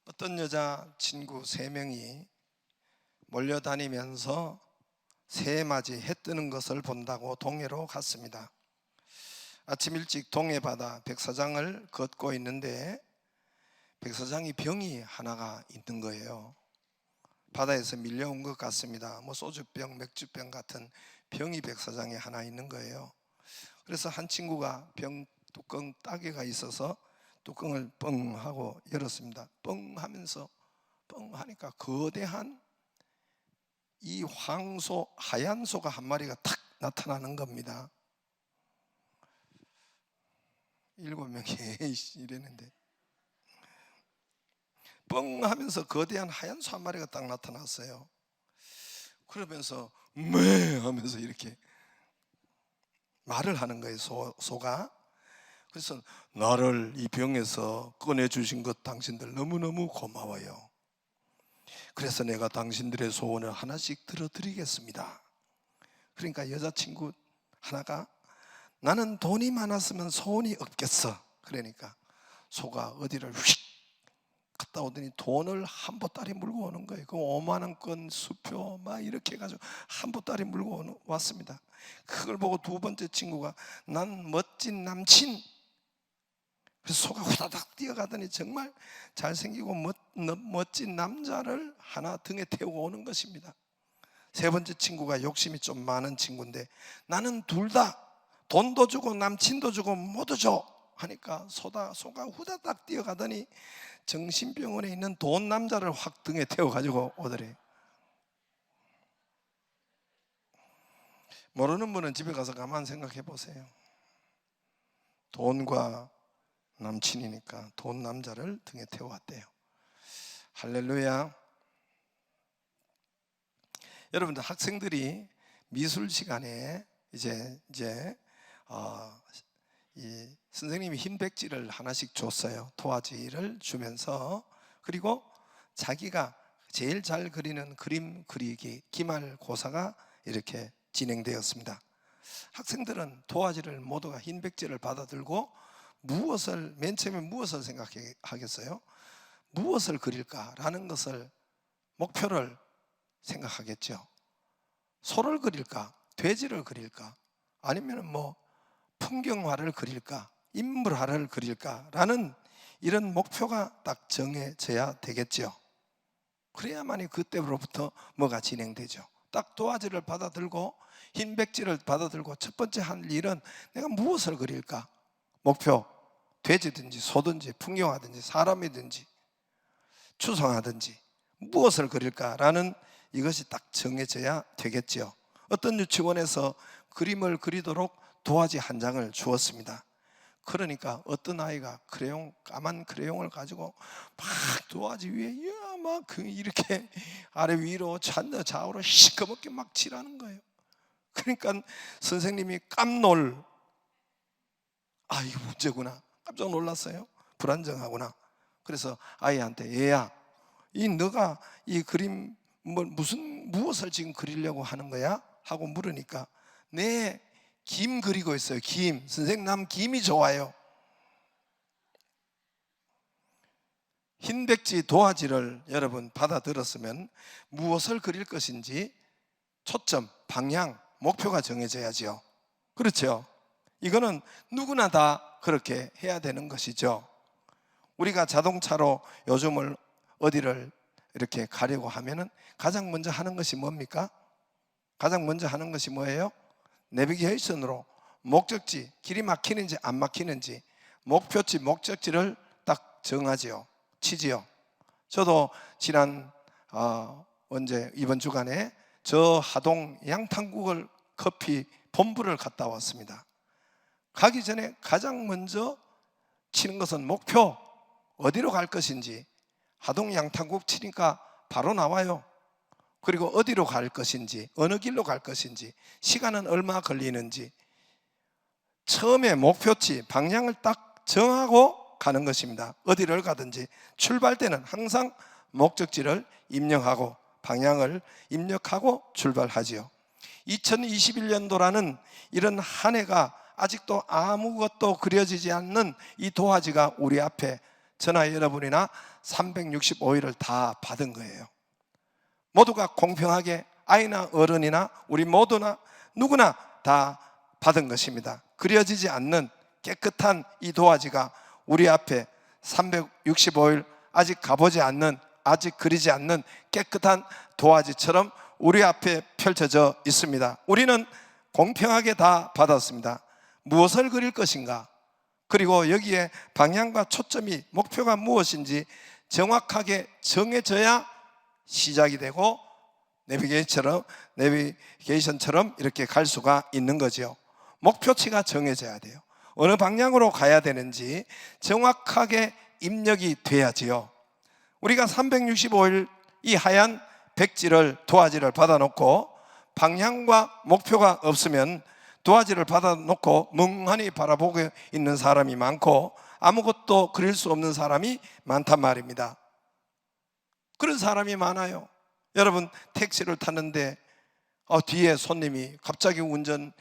어떤 여자 친구 3명이 몰려다니면서 새해맞이 해 뜨는 것을 본다고 동해로 갔습니다. 아침 일찍 동해바다 백사장을 걷고 있는데 백사장이 병이 하나가 있는 거예요. 바다에서 밀려온 것 같습니다. 소주병, 맥주병 같은 병이 백사장에 하나 있는 거예요. 그래서 한 친구가 병 뚜껑 따개가 있어서 뚜껑을 뻥 하고 열었습니다. 뻥 하면서 뻥 하니까 거대한 이 황소, 하얀 소가 한 마리가 탁 나타나는 겁니다. 7명이 이랬는데 뻥 하면서 거대한 하얀 소 한 마리가 딱 나타났어요. 그러면서 매 하면서 이렇게 말을 하는 거예요. 소가. 그래서 나를 이 병에서 꺼내주신 것 당신들 너무너무 고마워요. 그래서 내가 당신들의 소원을 하나씩 들어드리겠습니다. 그러니까 여자친구 하나가 나는 돈이 많았으면 소원이 없겠어. 그러니까 소가 어디를 휙 갔다 오더니 돈을 한 보따리 물고 오는 거예요. 그 5만 원권 수표 막 이렇게 해가지고 한 보따리 물고 왔습니다. 그걸 보고 두 번째 친구가 난 멋진 남친. 그래서 소가 후다닥 뛰어가더니 정말 잘생기고 멋진 남자를 하나 등에 태우고 오는 것입니다. 세 번째 친구가 욕심이 좀 많은 친구인데 나는 둘 다 돈도 주고 남친도 주고 모두 줘 하니까 소가 후다닥 뛰어가더니 정신병원에 있는 돈 남자를 확 등에 태워가지고 오더래. 모르는 분은 집에 가서 가만 생각해 보세요. 돈과 남친이니까 돈 남자를 등에 태워왔대요. 할렐루야. 여러분들 학생들이 미술 시간에 이제 이 선생님이 흰 백지를 하나씩 줬어요. 도화지를 주면서 그리고 자기가 제일 잘 그리는 그림 그리기 기말고사가 이렇게 진행되었습니다. 학생들은 도화지를 모두가 흰 백지를 받아들고 맨 처음에 무엇을 생각하겠어요? 무엇을 그릴까라는 것을 목표를 생각하겠죠. 소를 그릴까? 돼지를 그릴까? 아니면 풍경화를 그릴까? 인물화를 그릴까라는 이런 목표가 딱 정해져야 되겠죠. 그래야만이 그때로부터 뭐가 진행되죠. 딱 도화지를 받아들고 흰 백지를 받아들고 첫 번째 할 일은 내가 무엇을 그릴까? 목표, 돼지든지 소든지 풍경화든지 사람이든지 추상화든지 무엇을 그릴까라는 이것이 딱 정해져야 되겠죠. 어떤 유치원에서 그림을 그리도록 도화지 한 장을 주었습니다. 그러니까 어떤 아이가 까만 크레용을 가지고 막 도화지 위에 막 이렇게 아래 위로 좌우로 시커멓게 막 칠하는 거예요. 그러니까 선생님이 이거 문제구나. 깜짝 놀랐어요. 불안정하구나. 그래서 아이한테 얘야, 너가 이 그림 무엇을 지금 그리려고 하는 거야? 하고 물으니까 네, 김 그리고 있어요. 김. 선생님 난 김이 좋아요. 흰 백지 도화지를 여러분 받아들었으면 무엇을 그릴 것인지 초점, 방향, 목표가 정해져야지요. 그렇죠? 이거는 누구나 다 그렇게 해야 되는 것이죠. 우리가 자동차로 요즘을 어디를 이렇게 가려고 하면은 가장 먼저 하는 것이 뭡니까? 가장 먼저 하는 것이 뭐예요? 내비게이션으로 목적지, 길이 막히는지 안 막히는지 목표지, 목적지를 딱 정하지요. 치지요. 저도 지난 이번 주간에 저 하동 양탄국을 커피 본부를 갔다 왔습니다. 가기 전에 가장 먼저 치는 것은 목표, 어디로 갈 것인지. 하동 양탄국 치니까 바로 나와요. 그리고 어디로 갈 것인지, 어느 길로 갈 것인지, 시간은 얼마 걸리는지 처음에 목표치, 방향을 딱 정하고 가는 것입니다. 어디를 가든지 출발 때는 항상 목적지를 입력하고 방향을 입력하고 출발하지요. 2021년도라는 이런 한 해가 아직도 아무것도 그려지지 않는 이 도화지가 우리 앞에 저나 여러분이나 365일을 다 받은 거예요. 모두가 공평하게 아이나 어른이나 우리 모두나 누구나 다 받은 것입니다. 그려지지 않는 깨끗한 이 도화지가 우리 앞에 365일 아직 가보지 않는, 아직 그리지 않는 깨끗한 도화지처럼 우리 앞에 펼쳐져 있습니다. 우리는 공평하게 다 받았습니다. 무엇을 그릴 것인가? 그리고 여기에 방향과 초점이, 목표가 무엇인지 정확하게 정해져야 시작이 되고 내비게이션처럼 이렇게 갈 수가 있는 거죠. 목표치가 정해져야 돼요. 어느 방향으로 가야 되는지 정확하게 입력이 돼야지요. 우리가 365일 이 하얀 백지를, 도화지를 받아놓고 방향과 목표가 없으면 도화지를 받아놓고 멍하니 바라보고 있는 사람이 많고 아무것도 그릴 수 없는 사람이 많단 말입니다. 그런 사람이 많아요. 여러분, 택시를 탔는데 뒤에 손님이 갑자기 운전기사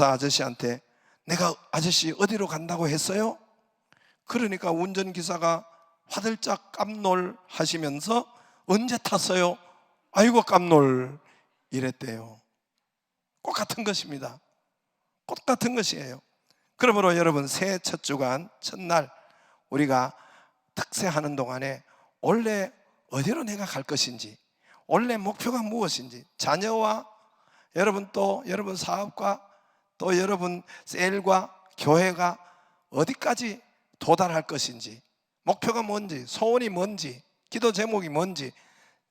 아저씨한테 내가 아저씨 어디로 간다고 했어요? 그러니까 운전기사가 화들짝 깜놀하시면서 언제 탔어요? 아이고 깜놀 이랬대요. 똑같은 것입니다. 똑같은 것이에요. 그러므로 여러분, 새해 첫 주간 첫날 우리가 특세하는 동안에 원래 어디로 내가 갈 것인지, 원래 목표가 무엇인지, 자녀와 여러분 또 여러분 사업과 또 여러분 셀과 교회가 어디까지 도달할 것인지, 목표가 뭔지, 소원이 뭔지, 기도 제목이 뭔지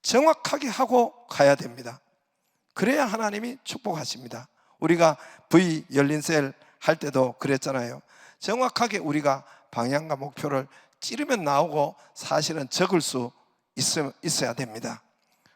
정확하게 하고 가야 됩니다. 그래야 하나님이 축복하십니다. 우리가 V 열린 셀 할 때도 그랬잖아요. 정확하게 우리가 방향과 목표를 찌르면 나오고 사실은 적을 수 있어야 됩니다.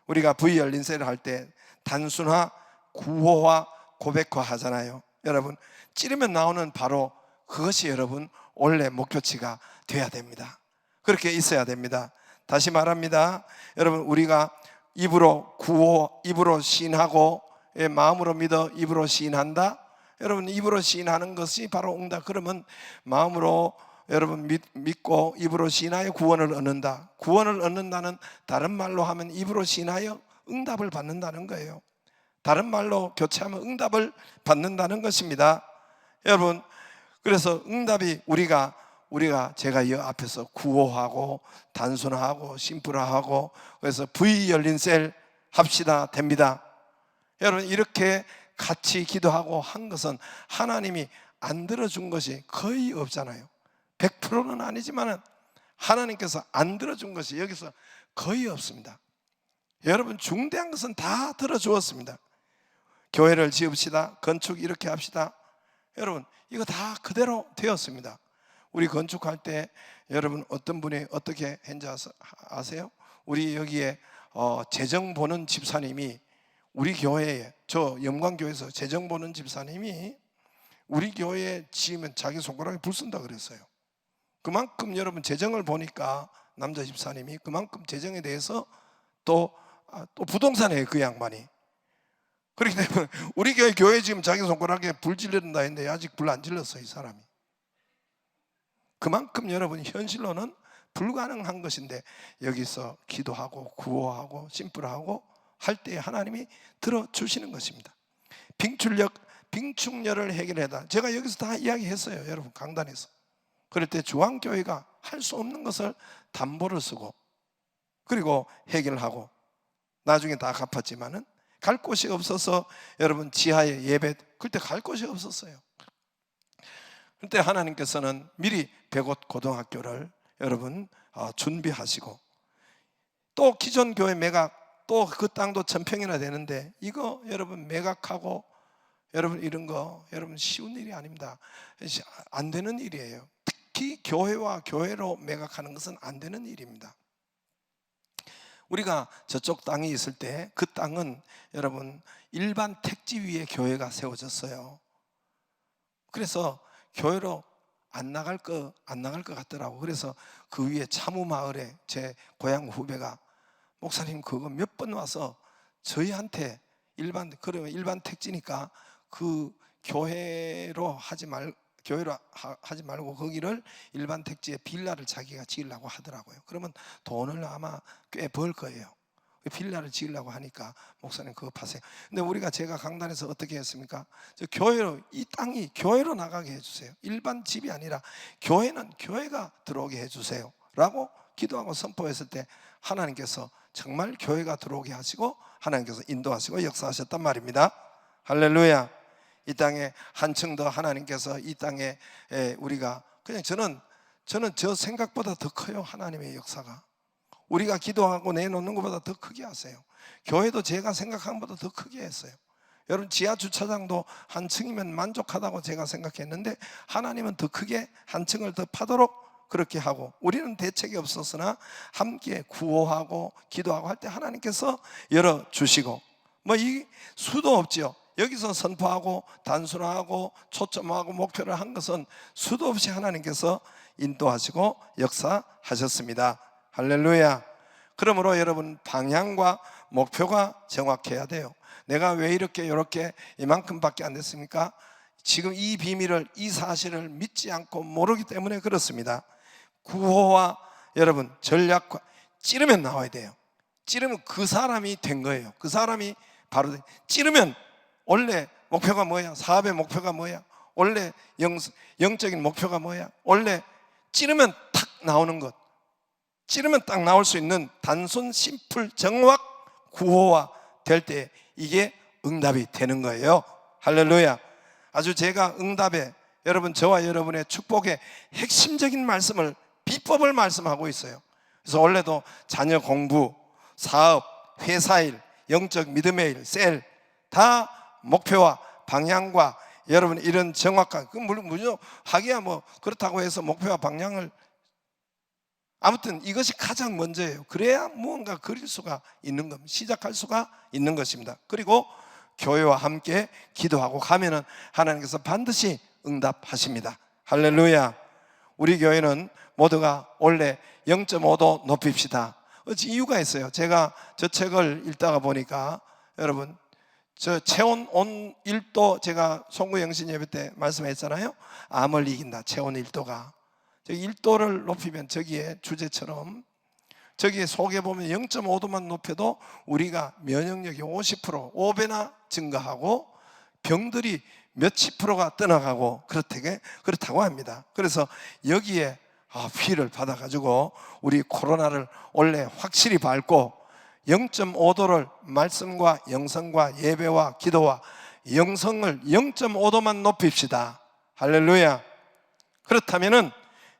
우리가 V 열린 셀을 할 때 단순화, 구호화, 고백화 하잖아요. 여러분, 찌르면 나오는 바로 그것이 여러분 원래 목표치가 돼야 됩니다. 그렇게 있어야 됩니다. 다시 말합니다. 여러분, 우리가 입으로 구호, 입으로 시인하고 마음으로 믿어 입으로 시인한다. 여러분, 입으로 시인하는 것이 바로 응답. 그러면 마음으로 여러분 믿고 입으로 시인하여 구원을 얻는다. 구원을 얻는다는, 다른 말로 하면 입으로 시인하여 응답을 받는다는 거예요. 다른 말로 교체하면 응답을 받는다는 것입니다. 여러분, 그래서 응답이 우리가 제가 이 앞에서 구호하고 단순화하고 심플화하고 그래서 V 열린 셀 합시다 됩니다. 여러분, 이렇게 같이 기도하고 한 것은 하나님이 안 들어준 것이 거의 없잖아요. 100%는 아니지만 하나님께서 안 들어준 것이 여기서 거의 없습니다. 여러분, 중대한 것은 다 들어주었습니다. 교회를 지읍시다, 건축 이렇게 합시다. 여러분, 이거 다 그대로 되었습니다. 우리 건축할 때 여러분 어떤 분이 어떻게 했는지 아세요? 우리 여기에 재정 보는 집사님이 우리 교회에, 저 영광교회에서 재정 보는 집사님이 우리 교회에 지으면 자기 손가락에 불 쓴다 그랬어요. 그만큼 여러분 재정을 보니까 남자 집사님이 그만큼 재정에 대해서 또 부동산이에요, 그 양반이. 그렇기 때문에 우리 교회 지금 자기 손가락에 불 지른다 했는데 아직 불 안 질렀어요, 이 사람이. 그만큼 여러분 현실로는 불가능한 것인데 여기서 기도하고 구호하고 심플하고 할 때 하나님이 들어주시는 것입니다. 빙축률을 해결해다. 제가 여기서 다 이야기했어요, 여러분 강단에서. 그럴 때 중앙교회가 할 수 없는 것을 담보를 쓰고 그리고 해결하고 나중에 다 갚았지만은 갈 곳이 없어서 여러분 지하에 예배, 그때 갈 곳이 없었어요. 그때 하나님께서는 미리 백옷 고등학교를 여러분 준비하시고 또 기존 교회 매각, 또 그 땅도 1000평이나 되는데 이거 여러분 매각하고 여러분 이런 거 여러분 쉬운 일이 아닙니다. 안 되는 일이에요. 특히 교회와 교회로 매각하는 것은 안 되는 일입니다. 우리가 저쪽 땅이 있을 때 그 땅은 여러분 일반 택지 위에 교회가 세워졌어요. 그래서 교회로 안 나갈 것 같더라고. 그래서 그 위에 차무마을에 제 고향 후배가 목사님 그거 몇 번 와서 저희한테 일반 택지니까 그 교회로 하지 말, 교회로 하지 말고 거기를 일반 택지에 빌라를 자기가 지으려고 하더라고요. 그러면 돈을 아마 꽤 벌 거예요. 빌라를 지으려고 하니까 목사님 그거 파세요. 근데 제가 강단에서 어떻게 했습니까? 교회로, 이 땅이 교회로 나가게 해주세요. 일반 집이 아니라 교회는 교회가 들어오게 해주세요 라고 기도하고 선포했을 때 하나님께서 정말 교회가 들어오게 하시고 하나님께서 인도하시고 역사하셨단 말입니다. 할렐루야. 이 땅에 한층 더 하나님께서 이 땅에 우리가 그냥 저는 저 생각보다 더 커요. 하나님의 역사가 우리가 기도하고 내놓는 것보다 더 크게 하세요. 교회도 제가 생각한 것보다 더 크게 했어요. 여러분 지하 주차장도 한 층이면 만족하다고 제가 생각했는데 하나님은 더 크게 한 층을 더 파도록 그렇게 하고, 우리는 대책이 없었으나 함께 구호하고 기도하고 할 때 하나님께서 열어주시고, 이 수도 없지요. 여기서 선포하고 단순화하고 초점하고 목표를 한 것은 수도 없이 하나님께서 인도하시고 역사하셨습니다. 할렐루야. 그러므로 여러분 방향과 목표가 정확해야 돼요. 내가 왜 이렇게 이만큼밖에 안 됐습니까? 지금 이 비밀을, 이 사실을 믿지 않고 모르기 때문에 그렇습니다. 구호와 여러분 전략과 찌르면 나와야 돼요. 찌르면 그 사람이 된 거예요. 그 사람이 바로 찌르면 원래 목표가 뭐야? 사업의 목표가 뭐야? 원래 영적인 목표가 뭐야? 원래 찌르면 탁 나오는 것, 찌르면 딱 나올 수 있는 단순 심플 정확 구호화 될 때 이게 응답이 되는 거예요. 할렐루야. 아주 제가 응답에 여러분 저와 여러분의 축복의 핵심적인 말씀을, 비법을 말씀하고 있어요. 그래서 원래도 자녀 공부, 사업, 회사일, 영적 믿음의 일, 셀 다 목표와 방향과 여러분 이런 정확한, 물론 하기야 그렇다고 해서 목표와 방향을, 아무튼 이것이 가장 먼저예요. 그래야 무언가 그릴 수가 있는 겁니다. 시작할 수가 있는 것입니다. 그리고 교회와 함께 기도하고 가면은 하나님께서 반드시 응답하십니다. 할렐루야. 우리 교회는 모두가 원래 0.5도 높입시다. 이유가 있어요. 제가 저 책을 읽다가 보니까 여러분 저 체온 1도, 제가 송구영신 예배 때 말씀했잖아요. 암을 이긴다. 체온 1도가 1도를 높이면 저기에 주제처럼 저기에 속에 보면 0.5도만 높여도 우리가 면역력이 50% 5배나 증가하고 병들이 몇십 프로가 떠나가고 그렇다고 합니다. 그래서 여기에 피를 받아가지고 우리 코로나를 원래 확실히 밟고 0.5도를 말씀과 영성과 예배와 기도와 영성을 0.5도만 높입시다. 할렐루야. 그렇다면은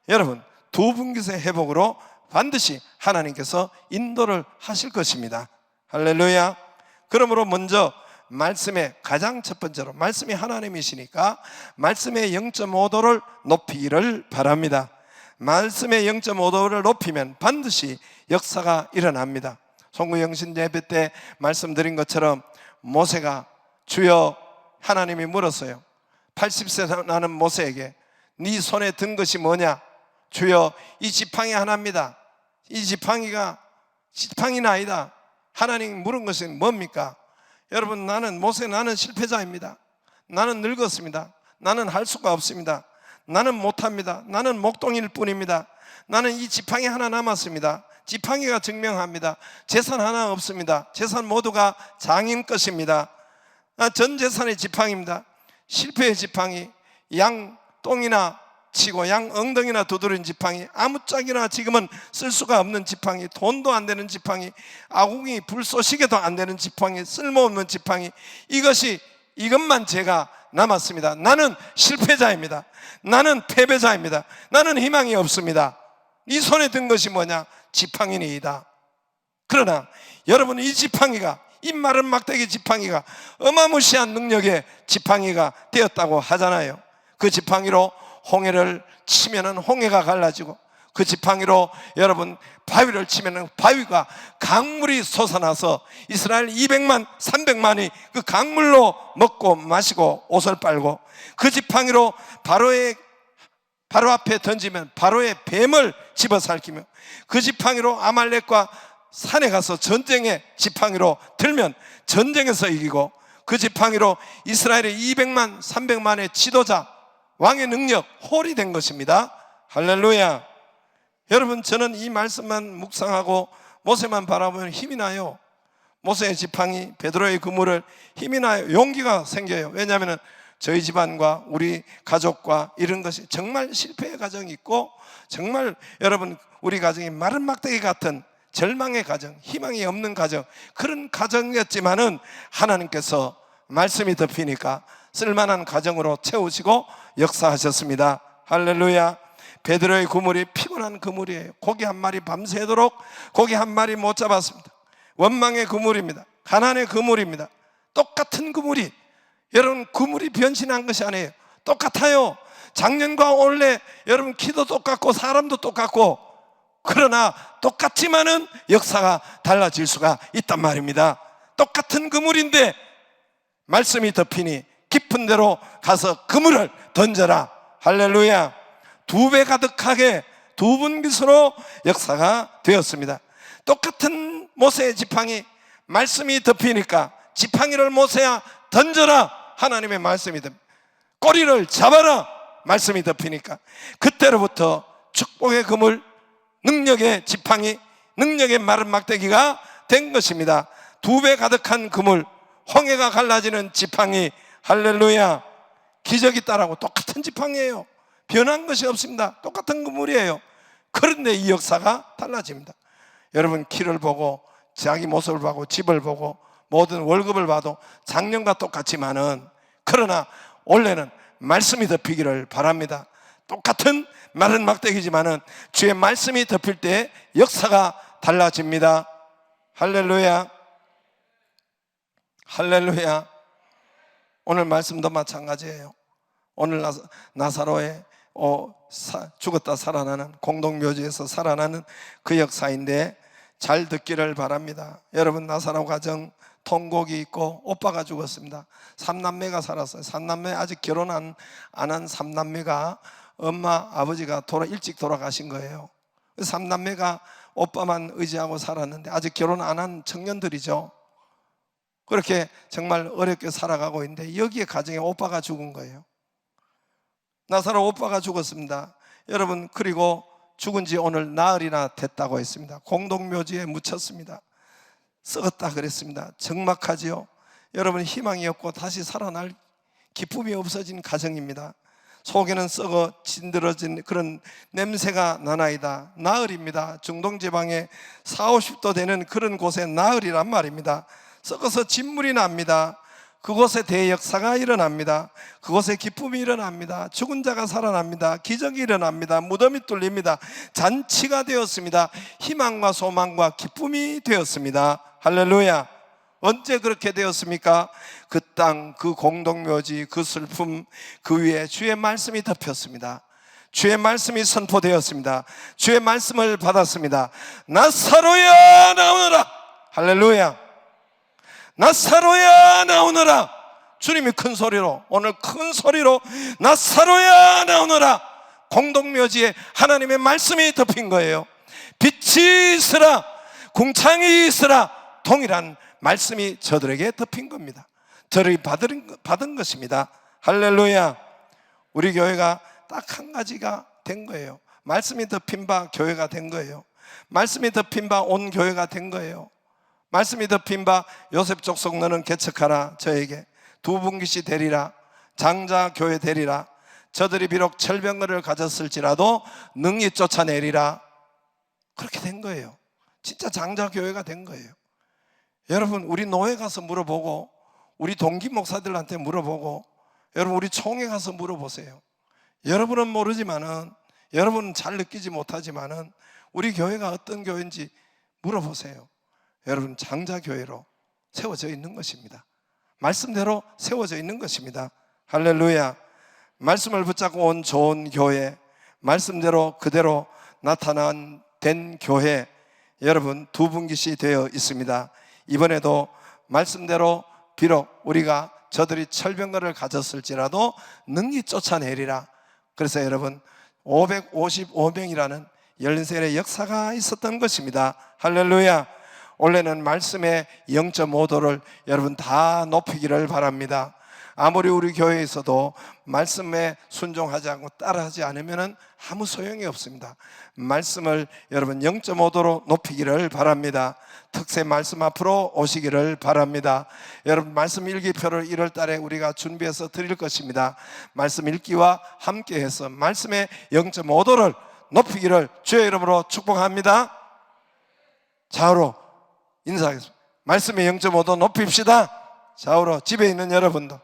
여러분 두 분깃의 회복으로 반드시 하나님께서 인도를 하실 것입니다. 할렐루야. 그러므로 먼저 말씀의 가장 첫 번째로, 말씀이 하나님이시니까 말씀의 0.5도를 높이기를 바랍니다. 말씀의 0.5도를 높이면 반드시 역사가 일어납니다. 송구영신 예배 때 말씀드린 것처럼 모세가 주여, 하나님이 물었어요. 80세 나는 모세에게 네 손에 든 것이 뭐냐? 주여, 이 지팡이 하나입니다. 이 지팡이는 아니다. 하나님 물은 것은 뭡니까? 여러분 나는 실패자입니다. 나는 늙었습니다. 나는 할 수가 없습니다. 나는 못합니다. 나는 목동일 뿐입니다. 나는 이 지팡이 하나 남았습니다. 지팡이가 증명합니다. 재산 하나 없습니다. 재산 모두가 장인 것입니다. 전 재산의 지팡이입니다. 실패의 지팡이, 양 똥이나 치고 양 엉덩이나 두드린 지팡이, 아무짝이나 지금은 쓸 수가 없는 지팡이, 돈도 안 되는 지팡이, 아궁이 불쏘시개도 안 되는 지팡이, 쓸모없는 지팡이, 이것만 제가 남았습니다. 나는 실패자입니다. 나는 패배자입니다. 나는 희망이 없습니다. 이 손에 든 것이 뭐냐? 지팡이니이다. 그러나 여러분 이 지팡이가, 이 마른 막대기 지팡이가 어마무시한 능력의 지팡이가 되었다고 하잖아요. 그 지팡이로 홍해를 치면은 홍해가 갈라지고, 그 지팡이로 여러분 바위를 치면은 바위가 강물이 솟아나서 이스라엘 200만 300만이 그 강물로 먹고 마시고 옷을 빨고, 그 지팡이로 바로 앞에 던지면 바로의 뱀을 집어삼키며, 그 지팡이로 아말렉과 산에 가서 전쟁의 지팡이로 들면 전쟁에서 이기고, 그 지팡이로 이스라엘의 200만 300만의 지도자 왕의 능력, 홀이 된 것입니다. 할렐루야. 여러분, 저는 이 말씀만 묵상하고 모세만 바라보면 힘이 나요. 모세의 지팡이, 베드로의 그물을 힘이 나요. 용기가 생겨요. 왜냐하면 저희 집안과 우리 가족과 이런 것이 정말 실패의 가정이 있고, 정말 여러분 우리 가정이 마른 막대기 같은 절망의 가정, 희망이 없는 가정, 그런 가정이었지만은 하나님께서 말씀이 덮이니까 쓸만한 가정으로 채우시고 역사하셨습니다. 할렐루야. 베드로의 그물이 피곤한 그물이에요. 고기 한 마리 밤새도록 고기 한 마리 못 잡았습니다. 원망의 그물입니다. 가난의 그물입니다. 똑같은 그물이, 여러분 그물이 변신한 것이 아니에요. 똑같아요. 작년과 올해 여러분 키도 똑같고 사람도 똑같고, 그러나 똑같지만은 역사가 달라질 수가 있단 말입니다. 똑같은 그물인데 말씀이 덮이니 깊은 데로 가서 그물을 던져라. 할렐루야. 2배 가득하게 2분깃으로 역사가 되었습니다. 똑같은 모세의 지팡이, 말씀이 덮이니까 지팡이를 모세야 던져라. 하나님의 말씀이 덮, 꼬리를 잡아라. 말씀이 덮이니까 그때로부터 축복의 그물, 능력의 지팡이, 능력의 마른 막대기가 된 것입니다. 2배 가득한 그물, 홍해가 갈라지는 지팡이. 할렐루야. 기적이 따라고 똑같은 지팡이에요. 변한 것이 없습니다. 똑같은 그물이에요. 그런데 이 역사가 달라집니다. 여러분 키를 보고 자기 모습을 보고 집을 보고 모든 월급을 봐도 작년과 똑같지만은, 그러나 올해는 말씀이 덮이기를 바랍니다. 똑같은 마른 막대기지만은 주의 말씀이 덮일 때 역사가 달라집니다. 할렐루야. 할렐루야. 오늘 말씀도 마찬가지예요. 오늘 나사로의 죽었다 살아나는, 공동묘지에서 살아나는 그 역사인데 잘 듣기를 바랍니다. 여러분, 나사로 가정 통곡이 있고 오빠가 죽었습니다. 3남매가 살았어요. 3남매, 아직 결혼 안 한 3남매가 엄마 아버지가 일찍 돌아가신 거예요. 3남매가 오빠만 의지하고 살았는데 아직 결혼 안 한 청년들이죠. 그렇게 정말 어렵게 살아가고 있는데 여기에 가정에 오빠가 죽은 거예요. 나사로 오빠가 죽었습니다. 여러분, 그리고 죽은 지 오늘 나흘이나 됐다고 했습니다. 공동묘지에 묻혔습니다. 썩었다 그랬습니다. 적막하지요. 여러분, 희망이 없고 다시 살아날 기쁨이 없어진 가정입니다. 속에는 썩어 진들어진 그런 냄새가 나나이다. 나흘입니다. 중동지방에 40~50도 되는 그런 곳에 나흘이란 말입니다. 썩어서 진물이 납니다. 그곳에 대역사가 일어납니다. 그곳에 기쁨이 일어납니다. 죽은 자가 살아납니다. 기적이 일어납니다. 무덤이 뚫립니다. 잔치가 되었습니다. 희망과 소망과 기쁨이 되었습니다. 할렐루야. 언제 그렇게 되었습니까? 그 땅, 그 공동묘지, 그 슬픔, 그 위에 주의 말씀이 덮였습니다. 주의 말씀이 선포되었습니다. 주의 말씀을 받았습니다. 나사로야 나오너라. 할렐루야. 나사로야 나오너라. 주님이 큰 소리로, 오늘 큰 소리로 나사로야 나오너라. 공동묘지에 하나님의 말씀이 덮인 거예요. 빛이 있으라, 궁창이 있으라. 동일한 말씀이 저들에게 덮인 겁니다. 저를 받은 것입니다. 할렐루야. 우리 교회가 딱 한 가지가 된 거예요. 말씀이 덮인 바 교회가 된 거예요. 말씀이 덮인 바 온 교회가 된 거예요. 말씀이 덮인 바 요셉 족속 너는 개척하라. 저에게 2분깃이 되리라. 장자 교회 되리라. 저들이 비록 철병거를 가졌을지라도 능히 쫓아내리라. 그렇게 된 거예요. 진짜 장자 교회가 된 거예요. 여러분, 우리 노회 가서 물어보고, 우리 동기 목사들한테 물어보고, 여러분 우리 총회 가서 물어보세요. 여러분은 모르지만은, 여러분은 잘 느끼지 못하지만은 우리 교회가 어떤 교회인지 물어보세요. 여러분, 장자교회로 세워져 있는 것입니다. 말씀대로 세워져 있는 것입니다. 할렐루야. 말씀을 붙잡고 온 좋은 교회, 말씀대로 그대로 나타난 된 교회, 여러분 2분깃이 되어 있습니다. 이번에도 말씀대로 비록 우리가 저들이 철병거를 가졌을지라도 능히 쫓아내리라. 그래서 여러분 555명이라는 열린세례 역사가 있었던 것입니다. 할렐루야. 올해는 말씀의 0.5도를 여러분 다 높이기를 바랍니다. 아무리 우리 교회에서도 말씀에 순종하지 않고 따라하지 않으면 아무 소용이 없습니다. 말씀을 여러분 0.5도로 높이기를 바랍니다. 특세 말씀 앞으로 오시기를 바랍니다. 여러분 말씀 일기표를 1월 달에 우리가 준비해서 드릴 것입니다. 말씀 읽기와 함께해서 말씀의 0.5도를 높이기를 주의 이름으로 축복합니다. 좌우로 인사하겠습니다. 말씀의 0.5도 높입시다. 좌우로 집에 있는 여러분도